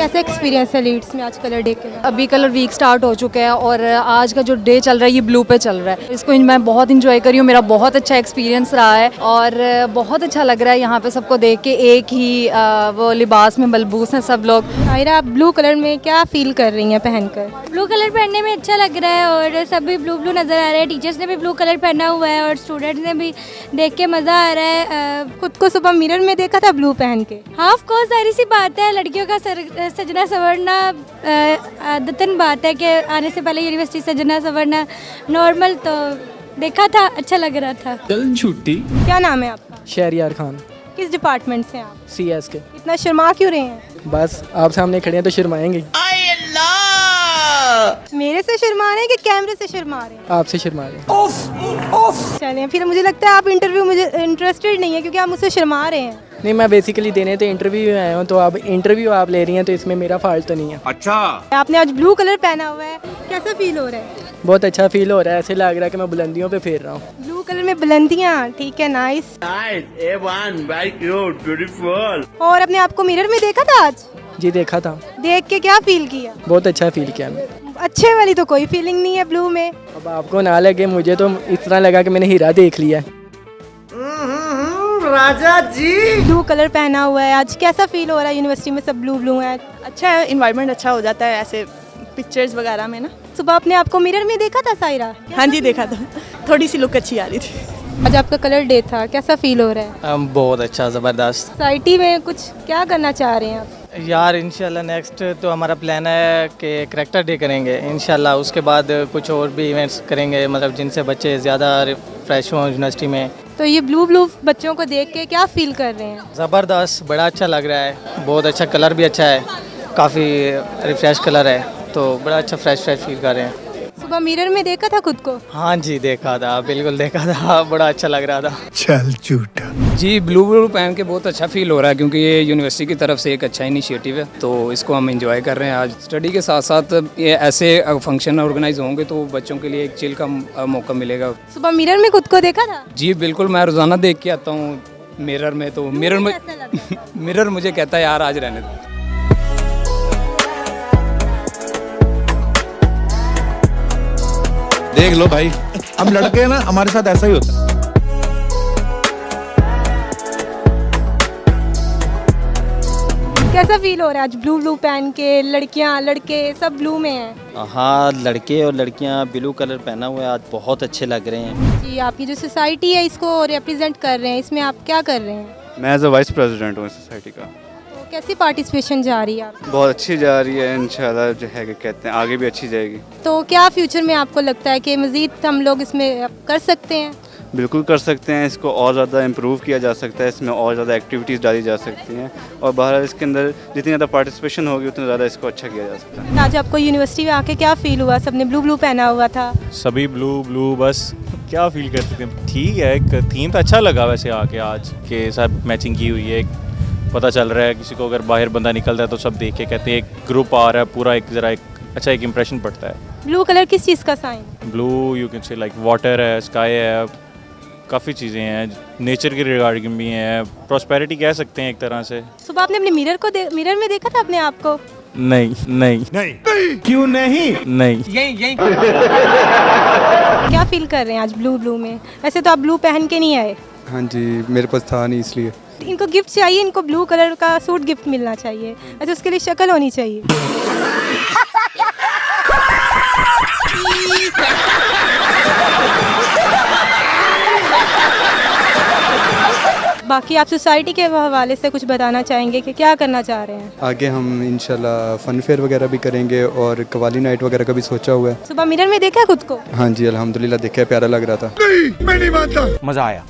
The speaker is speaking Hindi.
कैसा एक्सपीरियंस है लीड्स में आज कलर डे के बाद? अभी कलर वीक स्टार्ट हो चुका है और आज का जो डे चल रहा है ये ब्लू पे चल रहा है। इसको मैं बहुत इंजॉय करी हूँ, मेरा बहुत अच्छा एक्सपीरियंस रहा है और बहुत अच्छा लग रहा है यहाँ पे सबको देख के। एक ही वो लिबास में मलबूस हैं सब लोग। सायरा, आप ब्लू कलर में क्या फील कर रही हैं पहनकर? ब्लू कलर पहनने में अच्छा लग रहा है और सब भी ब्लू ब्लू नज़र आ रहे हैं। टीचर्स ने भी ब्लू कलर पहना हुआ है और स्टूडेंट्स ने भी देख के मज़ा आ रहा है। खुद को सुबह मिरर में देखा था ब्लू पहन के? हाँ, ऑफ कोर्स, जाहिर सी बात है, लड़कियों का सजना संवरना आदतन बात है कि आने से पहले यूनिवर्सिटी सजना संवरना नॉर्मल, तो देखा था, अच्छा लग रहा था। चल छुट्टी। क्या नाम है आपका? शहरियार खान, किस डिपार्टमेंट से हैं आप? CS के। इतना शर्मा क्यों रहे हैं? बस आप सामने खड़े हैं तो शर्माएंगे। मेरे से शर्मा रहे हैं कि कैमरे से शर्मा रहे हैं? आपसे शर्मा रहे हैं। चलें, फिर मुझे लगता है आप इंटरव्यू मुझे इंटरेस्टेड नहीं है क्योंकि आप मुझसे शर्मा रहे हैं। नहीं, मैं बेसिकली देने तो इंटरव्यू आया हूँ, तो आप इंटरव्यू आप ले रही हैं तो इसमें मेरा फॉल्ट तो नहीं है। अच्छा, आपने आज ब्लू कलर पहना हुआ है, कैसा फील हो रहा है? बहुत अच्छा फील हो रहा है, ऐसे लग रहा है कि मैं बुलंदियों पे फेर रहा हूँ। ब्लू कलर में बुलंदियाँ, ठीक है, nice. A1 very cute, beautiful। और अपने आप को मिरर में देखा था आज? जी देखा था, देख के क्या फील किया? बहुत अच्छा फील किया मैं। अच्छे वाली तो कोई फीलिंग नहीं है ब्लू में। अब आपको ना लगे, मुझे तो इस तरह लगा कि मैंने हीरा देख लिया है। राजा जी, ब्लू कलर पहना हुआ है आज, कैसा फील हो रहा है? यूनिवर्सिटी में सब ब्लू ब्लू है। अच्छा है, इन्वायरमेंट अच्छा हो जाता है ऐसे पिक्चर्स वगैरह में ना। सुबह अपने आप को मिरर में देखा था सायरा? हाँ जी, देखा था, थोड़ी सी लुक अच्छी आ रही थी। आज आपका कलर डे था, कैसा फील हो रहा है? बहुत अच्छा, ज़बरदस्त। सोसाइटी में कुछ क्या करना चाह रहे हैं आप? यार इंशाल्लाह नेक्स्ट तो हमारा प्लान है कि करैक्टर डे करेंगे इंशाल्लाह, उसके बाद कुछ और भी इवेंट्स करेंगे, मतलब जिनसे बच्चे ज़्यादा फ्रेश हों यूनिवर्सिटी में। तो ये ब्लू ब्लू बच्चों को देख के क्या फील कर रहे हैं? ज़बरदस्त, बड़ा अच्छा लग रहा है, बहुत अच्छा, कलर भी अच्छा है, काफ़ी रिफ्रेश कलर है, तो बड़ा अच्छा फ्रेश फील कर रहे हैं। सुबह मिरर में देखा था खुद को? हाँ जी, देखा था, बिल्कुल देखा था, बड़ा अच्छा लग रहा था। चल झूठा। जी, ब्लू पहन के बहुत अच्छा फील हो रहा है क्योंकि ये यूनिवर्सिटी की तरफ से एक अच्छा इनिशिएटिव है, तो इसको हम एंजॉय कर रहे हैं। आज स्टडी के साथ साथ ये ऐसे फंक्शन ऑर्गेनाइज होंगे तो बच्चों के लिए एक चिल का मौका मिलेगा। सुबह मिरर में खुद को देखा था? जी बिल्कुल, मैं रोज़ाना देख के आता हूँ मिरर में, तो मिरर में मिरर मुझे कहता है यार आज रहने दो। देख लो भाई, हम लड़के हैं ना, हमारे साथ ऐसा ही होता है। कैसा फील हो रहा है आज ब्लू ब्लू पहन के? लड़कियां लड़के सब ब्लू में हैं। हाँ, लड़के और लड़कियां ब्लू कलर पहना हुआ है, आज बहुत अच्छे लग रहे हैं। जी, आपकी जो सोसाइटी है इसको रिप्रेजेंट कर रहे हैं, इसमें आप क्या कर रहे हैं? मैं एज अ वाइस प्रेसिडेंट हूँ इस सोसाइटी का। तो कैसी पार्टिसिपेशन जा रही है आप? बहुत अच्छी जा रही है, इंशाल्लाह जो है कि कहते हैं आगे भी अच्छी जाएगी। तो क्या फ्यूचर में आपको लगता है कि मज़ीद हम लोग इसमें कर सकते हैं? बिल्कुल कर सकते हैं, इसको और ज़्यादा इम्प्रूव किया जा सकता है, इसमें और ज़्यादा एक्टिविटीज़ डाली जा सकती हैं और बहरहाल इसके अंदर जितनी ज़्यादा पार्टिसिपेशन होगी उतना ज़्यादा इसको अच्छा किया जा सकता है। आज आपको यूनिवर्सिटी में आके क्या फील हुआ? सबने ब्लू ब्लू पहना हुआ था। सभी ब्लू, बस क्या फील कर सकते हैं। ठीक है, एक थीम तो अच्छा लगा वैसे आके आज के साथ मैचिंग की हुई है। एक पता चल रहा है किसी को, अगर बाहर बंदा निकलता है तो सब देख के कहते हैं एक ग्रुप आ रहा है पूरा, एक ज़रा एक अच्छा एक इम्प्रेशन पड़ता है। ब्लू कलर किस चीज़ का sign? Blue you can say like water है, स्काई है, काफ़ी चीज़ें हैं, नेचर के रिगार्डिंग भी हैं, प्रॉस्पेरिटी कह सकते हैं एक तरह से। सुबह आपने अपने मिरर में देखा था अपने आप को? नहीं। क्यों नहीं? नहीं। यही क्या फील कर रहे हैं आज ब्लू ब्लू में? वैसे तो आप ब्लू पहन के नहीं आए। हाँ जी, मेरे पास था नहीं इसलिए। इनको गिफ्ट चाहिए, इनको ब्लू कलर का सूट गिफ्ट मिलना चाहिए, वैसे उसके लिए शक्ल होनी चाहिए। बाकी आप सोसाइटी के हवाले से कुछ बताना चाहेंगे कि क्या करना चाह रहे हैं? आगे हम इंशाल्लाह फन फेयर वगैरह भी करेंगे और कवाली नाइट वगैरह का भी सोचा हुआ है। सुबह मिरर में देखा खुद को? हाँ जी, अल्हम्दुलिल्लाह देखा, प्यारा लग रहा था। नहीं, मैं नहीं मानता। मज़ा आया।